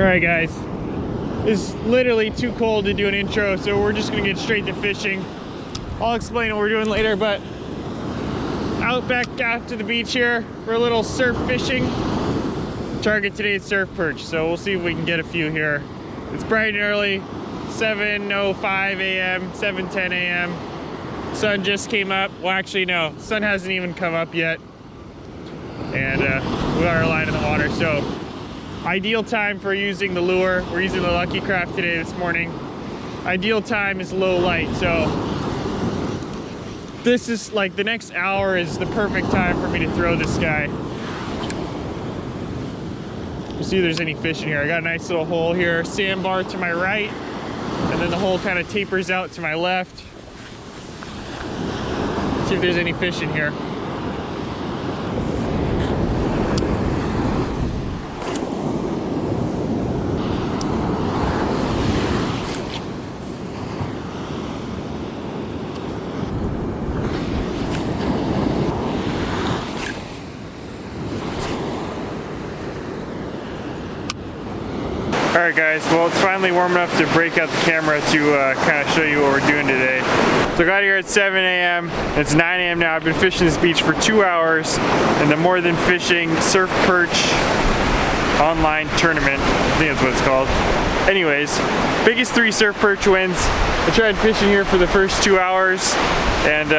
Alright guys, it's literally too cold to do an intro, so we're just gonna get straight to fishing. I'll explain what we're doing later, but out back after the beach here for a little surf fishing. Target today is Surfperch, so we'll see if we can get a few here. It's bright and early, 7:05 a.m., 7:10 a.m. Sun just came up. Well, actually no, sun hasn't even come up yet. And we got our line in the water, so ideal time for using the lure. We're using the Lucky Craft today this morning. Ideal time is low light, so this is like the next hour is the perfect time for me to throw this guy. We'll see if there's any fish in here. I got a nice little hole here, sandbar to my right, and then the hole kind of tapers out to my left. See if there's any fish in here. Alright guys, well it's finally warm enough to break out the camera to kind of show you what we're doing today. So I got here at 7 a.m. It's 9 a.m. now. I've been fishing this beach for 2 hours in the More Than Fishing Surfperch online tournament. I think that's what it's called. Anyways, biggest 3 Surfperch wins. I tried fishing here for the first 2 hours and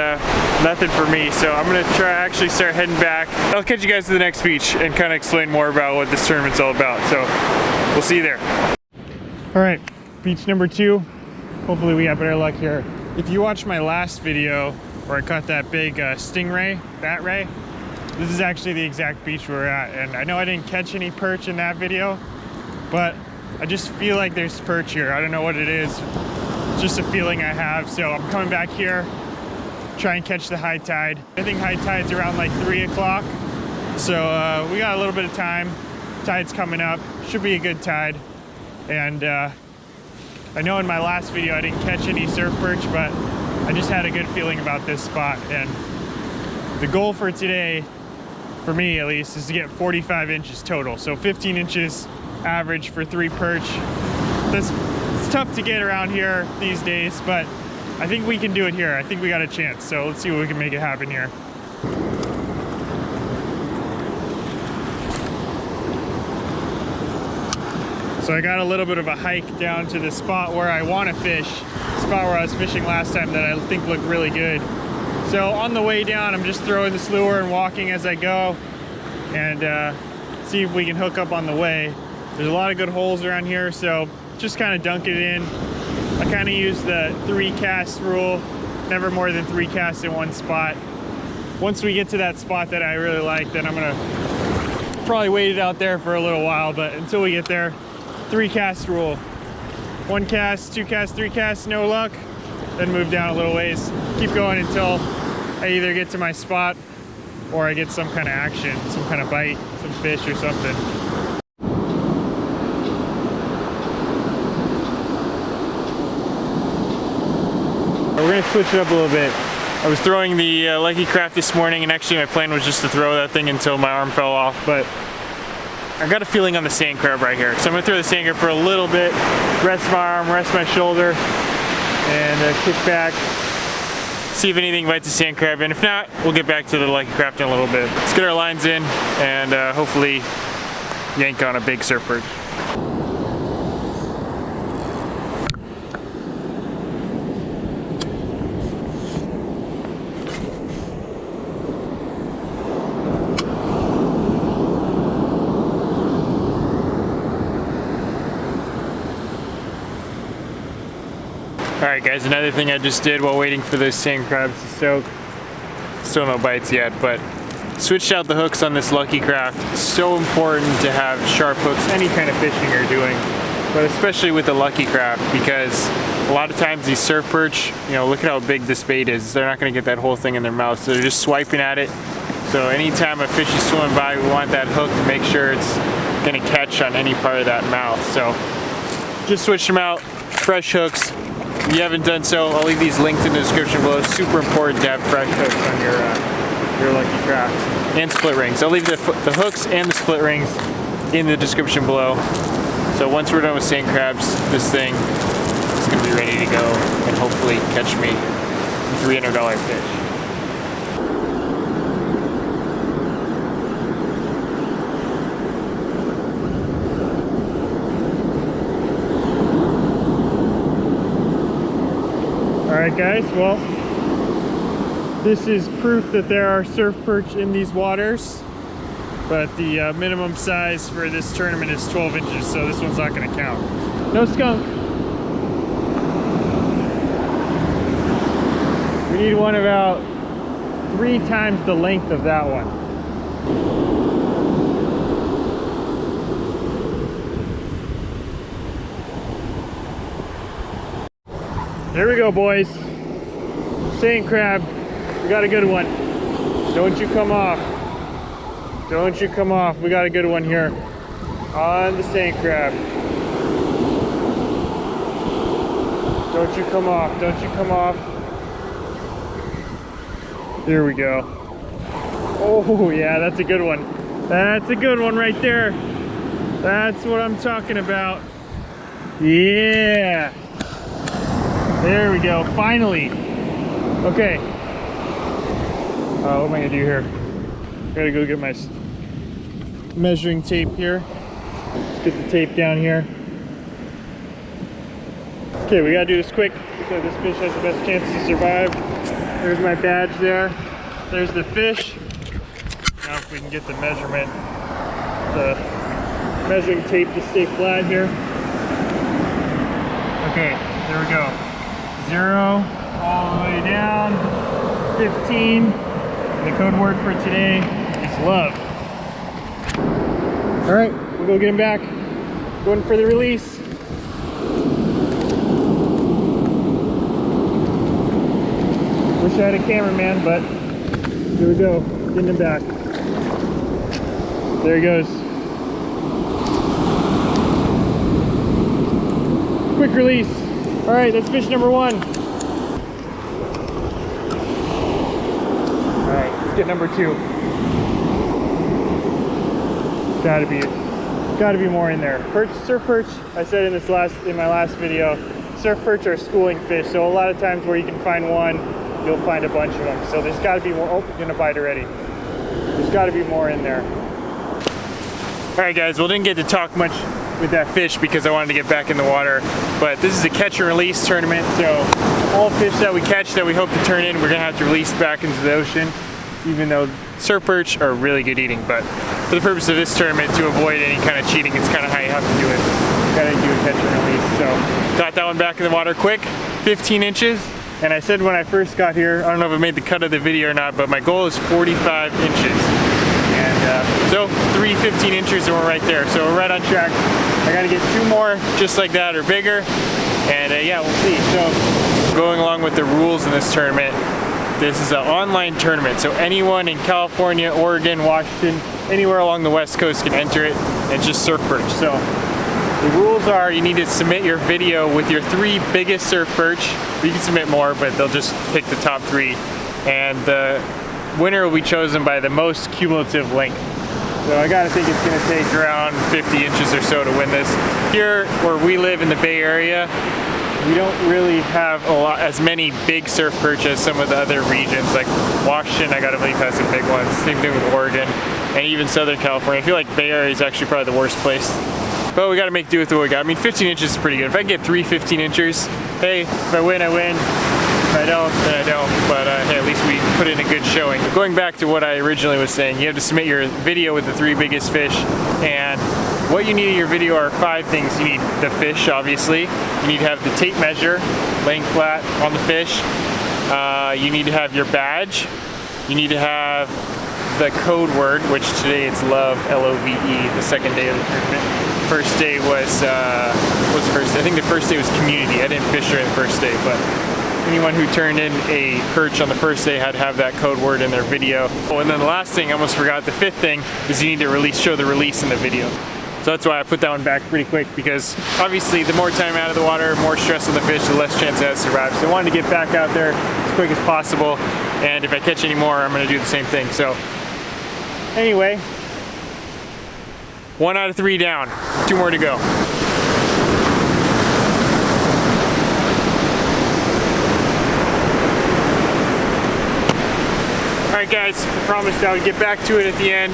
nothing for me, so I'm gonna try actually start heading back. I'll catch you guys at the next beach and kind of explain more about what this tournament's all about. So we'll see you there. All right, beach number 2. Hopefully we have better luck here. If you watched my last video where I caught that big stingray, bat ray, this is actually the exact beach we're at. And I know I didn't catch any perch in that video, but I just feel like there's perch here. I don't know what it is. It's just a feeling I have. So I'm coming back here, try and catch the high tide. I think high tide's around like 3 o'clock. So we got a little bit of time. Tide's coming up, should be a good tide. And I know in my last video I didn't catch any surf perch, but I just had a good feeling about this spot. And the goal for today, for me at least, is to get 45 inches total. So 15 inches average for 3 perch. It's tough to get around here these days, but I think we can do it here. I think we got a chance. So let's see what we can make it happen here. So I got a little bit of a hike down to the spot where I want to fish, the spot where I was fishing last time that I think looked really good. So on the way down, I'm just throwing this lure and walking as I go and see if we can hook up on the way. There's a lot of good holes around here, so just kind of dunk it in. I kind of use the 3 cast rule, never more than 3 casts in one spot. Once we get to that spot that I really like, then I'm gonna probably wait it out there for a little while, but until we get there, 3 cast rule. 1 cast, 2 casts, 3 casts, no luck. Then move down a little ways. Keep going until I either get to my spot or I get some kind of action, some kind of bite, some fish or something. We're gonna switch it up a little bit. I was throwing the Lucky Craft this morning, and actually my plan was just to throw that thing until my arm fell off, but I got a feeling on the sand crab right here. So I'm gonna throw the sand crab for a little bit, rest my arm, rest my shoulder, and kick back, see if anything bites the sand crab, and if not, we'll get back to the Lucky Craft in a little bit. Let's get our lines in and hopefully yank on a big surf perch. Alright guys, another thing I just did while waiting for those sand crabs to soak. Still no bites yet, but switched out the hooks on this Lucky Craft. It's so important to have sharp hooks, any kind of fishing you're doing, but especially with the Lucky Craft, because a lot of times these surf perch, you know, look at how big this bait is. They're not going to get that whole thing in their mouth, so they're just swiping at it. So anytime a fish is swimming by, we want that hook to make sure it's going to catch on any part of that mouth. So just switched them out, fresh hooks. If you haven't done so, I'll leave these linked in the description below. It's super important to have fresh hooks on your Lucky Craft. And split rings. I'll leave the hooks and the split rings in the description below. So So once we're done with sand crabs, this thing is gonna be ready to go and hopefully catch me a $300 fish. Alright guys, well, this is proof that there are surf perch in these waters, but the minimum size for this tournament is 12 inches, so this one's not going to count. No skunk. We need one about 3 times the length of that one. There we go, boys. Sand crab. We got a good one. Don't you come off. Don't you come off. We got a good one here on the sand crab. Don't you come off. Don't you come off. There we go. Oh, yeah, that's a good one. That's a good one right there. That's what I'm talking about. Yeah. There we go, finally. Okay. What am I gonna do here? Gotta go get my measuring tape here. Let's get the tape down here. Okay, we gotta do this quick because this fish has the best chance to survive. There's my badge there. There's the fish. Now if we can get the measurement, the measuring tape to stay flat here. Okay, there we go. 0 all the way down, 15. The code word for today is love. All right, we'll go get him back. Going for the release. Wish I had a cameraman, but here we go, getting him back. There he goes. Quick release. All right, that's fish number 1. All right, let's get number 2. Gotta be more in there. Perch, surf perch. I said in my last video, surf perch are schooling fish. So a lot of times where you can find one, you'll find a bunch of them. So there's got to be more. Oh, gonna bite already. There's got to be more in there. All right, guys. Well, didn't get to talk much with that fish because I wanted to get back in the water, but this is a catch and release tournament, so all fish that we catch that we hope to turn in, we're gonna have to release back into the ocean, even though surf perch are really good eating. But for the purpose of this tournament, to avoid any kind of cheating, it's kind of how you have to do it. You gotta do a catch and release. So got that one back in the water quick, 15 inches. And I said when I first got here, I don't know if I made the cut of the video or not, but my goal is 45 inches. And so 3 15 inches and we're right there. So we're right on track. I gotta get 2 more just like that or bigger. And yeah, we'll see. So going along with the rules in this tournament, this is an online tournament. So anyone in California, Oregon, Washington, anywhere along the West Coast can enter it. It's just surf perch. So the rules are you need to submit your video with your 3 biggest surf perch. You can submit more, but they'll just pick the top 3. And the winner will be chosen by the most cumulative length. So I gotta think it's gonna take around 50 inches or so to win this. Here where we live in the Bay Area, we don't really have as many big surf perch as some of the other regions. Like Washington, I gotta believe has some big ones. Same thing with Oregon and even Southern California. I feel like Bay Area is actually probably the worst place. But we gotta make do with what we got. I mean, 15 inches is pretty good. If I can get 3 15 inches, hey, if I win, I win. If I don't, then I don't. But hey, at least we put in a good showing. Going back to what I originally was saying, you have to submit your video with the 3 biggest fish. And what you need in your video are 5 things. You need the fish, obviously. You need to have the tape measure, laying flat on the fish. You need to have your badge. You need to have the code word, which today it's love, L-O-V-E, the second day of the tournament. First day was the first day? I think the first day was community. I didn't fish during the first day, but anyone who turned in a perch on the first day had to have that code word in their video. Oh, and then the last thing, I almost forgot, the 5th thing is you need to show the release in the video. So that's why I put that one back pretty quick, because obviously the more time out of the water, more stress on the fish, the less chance it has to survive. So I wanted to get back out there as quick as possible, and if I catch any more, I'm gonna do the same thing. So anyway, 1 out of 3 down, 2 more to go. Alright guys, I promised I would get back to it at the end,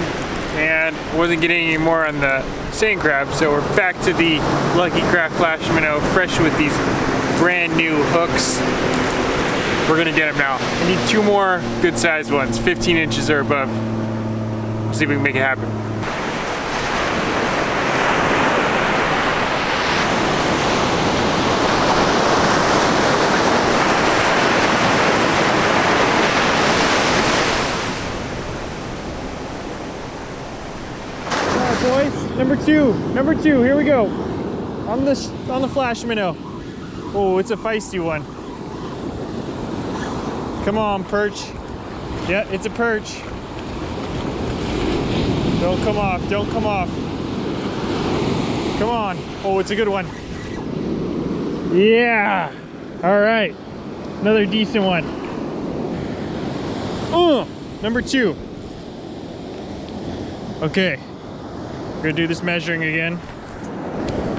and wasn't getting any more on the sand crab, so we're back to the Lucky Craft Flash Minnow, fresh with these brand new hooks. We're gonna get them now. We need 2 more good sized ones, 15 inches or above. See if we can make it happen. Boys, number two, here we go. On the flash minnow. Oh, it's a feisty one. Come on, perch. Yeah, it's a perch. Don't come off, don't come off. Come on. Oh, it's a good one. Yeah. All right, another decent one. Oh, number 2. Okay. We're gonna do this measuring again.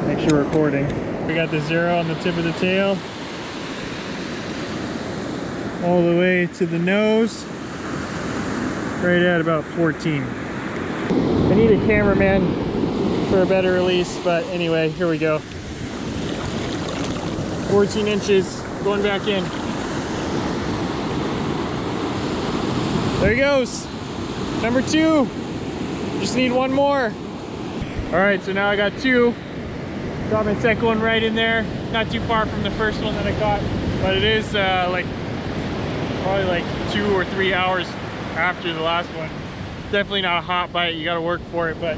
Make sure we're recording. We got the 0 on the tip of the tail. All the way to the nose. Right at about 14. I need a cameraman for a better release, but anyway, here we go. 14 inches, going back in. There he goes. Number 2. Just need 1 more. All right, so now I got 2. Got my second one right in there. Not too far from the first one that I caught, but it is probably like 2 or 3 hours after the last one. Definitely not a hot bite. You got to work for it, but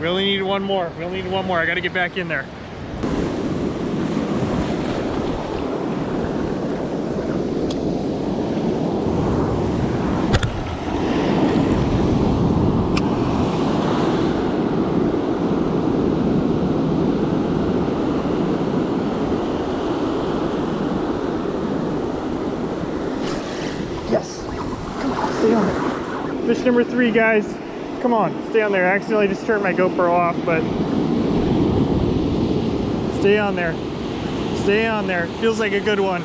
we only need 1 more. We only need 1 more. I got to get back in there. Yes. Come on, stay on there. Fish number 3, guys. Come on, stay on there. I accidentally just turned my GoPro off, but stay on there. Stay on there. Feels like a good one.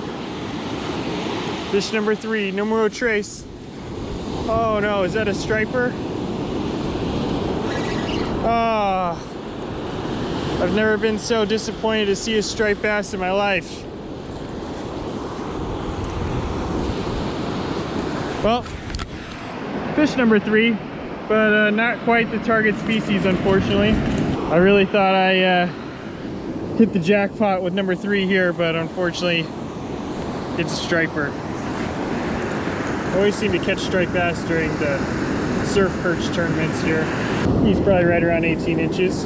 Fish number 3, numero trace. Oh no, is that a striper? Ah. I've never been so disappointed to see a striped bass in my life. Well, fish number 3, but not quite the target species, unfortunately. I really thought I hit the jackpot with number 3 here, but unfortunately, it's a striper. I always seem to catch striped bass during the Surfperch tournaments here. He's probably right around 18 inches.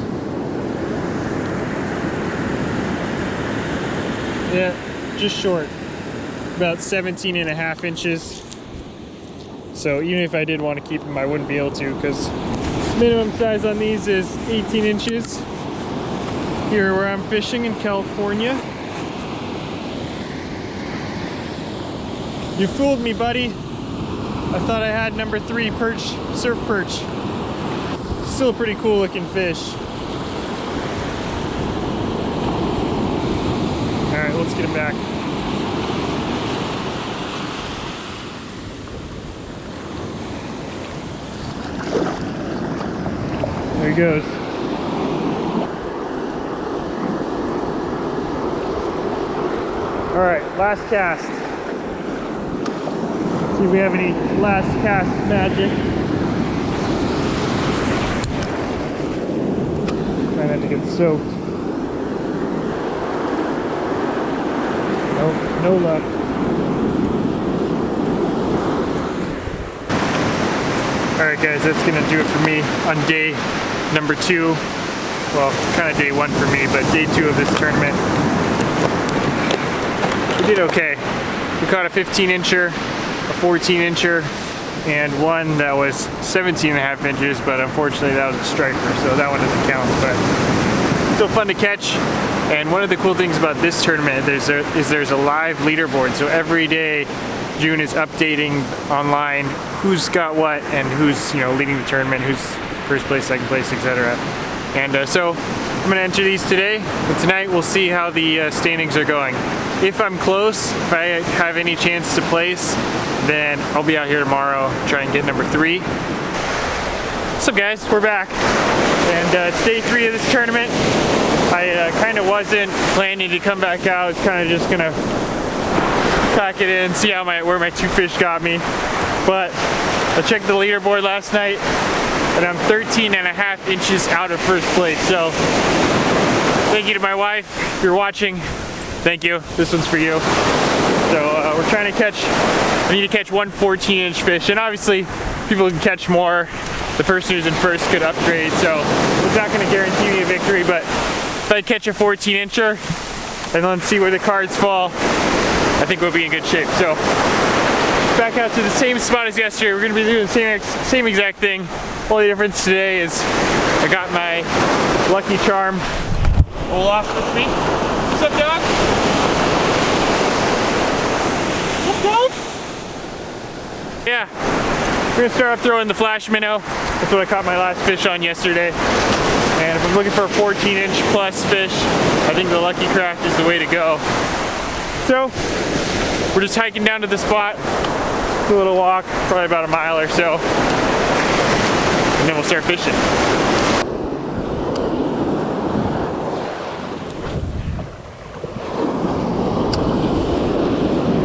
Yeah, just short. About 17.5 inches. So even if I did want to keep them, I wouldn't be able to, because minimum size on these is 18 inches. Here where I'm fishing in California. You fooled me, buddy. I thought I had number 3 perch, surf perch. Still a pretty cool looking fish. All right, let's get him back. There he goes. All right, last cast. See if we have any last cast magic. Try not to get soaked. Nope, no luck. All right, guys, that's gonna do it for me on day number 2. Well, kind of day 1 for me, but day 2 of this tournament. We did okay. We caught a 15-incher, a 14-incher, and one that was 17.5 inches, but unfortunately that was a striper, so that one doesn't count, but still fun to catch. And one of the cool things about this tournament is there's a live leaderboard, so every day June is updating online who's got what and who's leading the tournament, who's first place, second place, etc. And so I'm going to enter these today, and tonight we'll see how the standings are going. if I'm close, if I have any chance to place, then I'll be out here tomorrow, try and get number 3. What's up guys, we're back. And it's day 3 of this tournament. I kind of wasn't planning to come back out. I was kind of just gonna pack it in, see how where my 2 fish got me. But I checked the leaderboard last night and I'm 13.5 inches out of first place. So thank you to my wife, if you're watching, thank you. This one's for you. So we're trying to catch, I need to catch one 14-inch fish, and obviously people can catch more. The person who's in first could upgrade, so it's not going to guarantee me a victory, but if I catch a 14-incher and then see where the cards fall, I think we'll be in good shape. So back out to the same spot as yesterday. We're going to be doing the same exact thing. Only difference today is I got my Lucky Charm Olaf with me. What's up, dog? What's up, dog? Yeah, we're gonna start off throwing the flash minnow. That's what I caught my last fish on yesterday. And if I'm looking for a 14-inch plus fish, I think the Lucky Craft is the way to go. So we're just hiking down to the spot. Do a little walk, probably about a mile or so, and then we'll start fishing.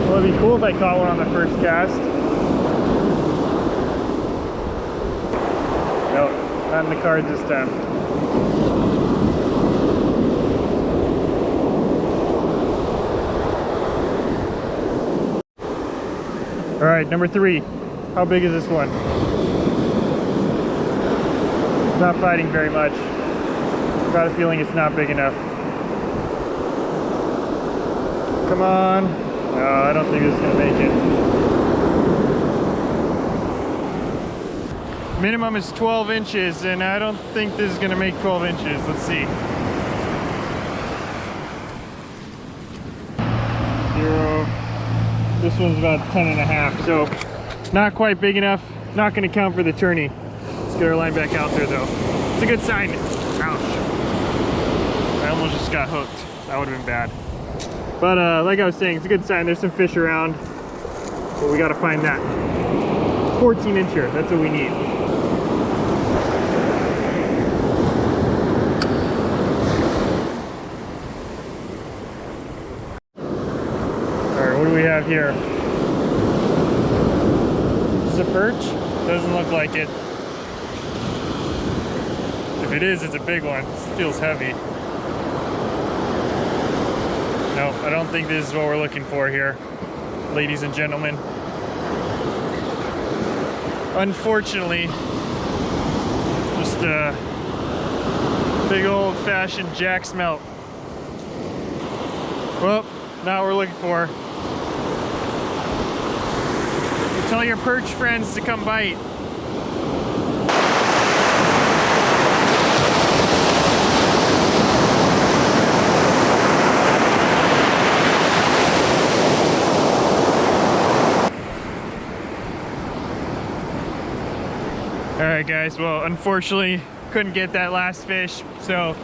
Well, it'd be cool if I caught one on the first cast. Nope, not in the cards this time. All right, number 3. How big is this one? It's not fighting very much. Got a feeling it's not big enough. Come on. No, I don't think this is gonna make it. Minimum is 12 inches, and I don't think this is gonna make 12 inches. Let's see. 0. This one's about 10.5, so not quite big enough. Not gonna count for the tourney. Let's get our line back out there though. It's a good sign. Ouch. I almost just got hooked. That would have been bad. But like I was saying, it's a good sign. There's some fish around, but we gotta find that 14-incher. That's what we need. What do we have here? Surfperch? Doesn't look like it. If it is, it's a big one. It feels heavy. No, I don't think this is what we're looking for here, ladies and gentlemen. Unfortunately, just a big old-fashioned jack smelt. Well, not what we're looking for. Tell your perch friends to come bite. Alright guys, well unfortunately couldn't get that last fish, so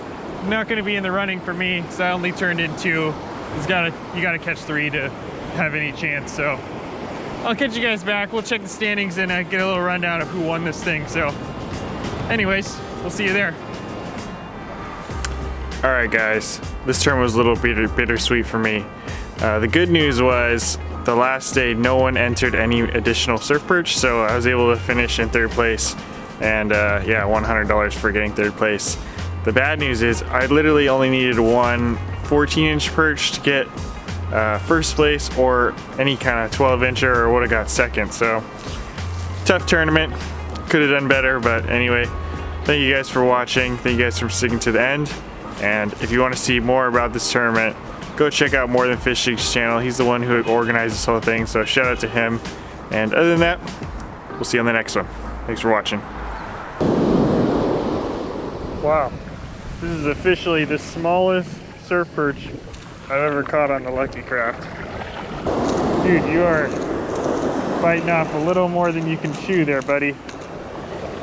not going to be in the running for me, so I only turned in 2. You gotta catch 3 to have any chance, so I'll catch you guys back. We'll check the standings and get a little rundown of who won this thing. So anyways, we'll see you there. All right guys, this term was a little bittersweet for me. The good news was the last day no one entered any additional surf perch, so I was able to finish in 3rd place, and yeah, $100 for getting 3rd place. The bad news is I literally only needed one 14-inch perch to get 1st place, or any kind of 12-incher, or would have got 2nd. So tough tournament, could have done better, but anyway, thank you guys for watching. Thank you guys for sticking to the end, and if you want to see more about this tournament, go check out More Than Fishing's channel. He's the one who organized this whole thing, so shout out to him. And other than that, we'll see you on the next one. Thanks for watching. Wow, this is officially the smallest surf perch I've ever caught on the Lucky Craft. Dude, you are biting off a little more than you can chew there, buddy.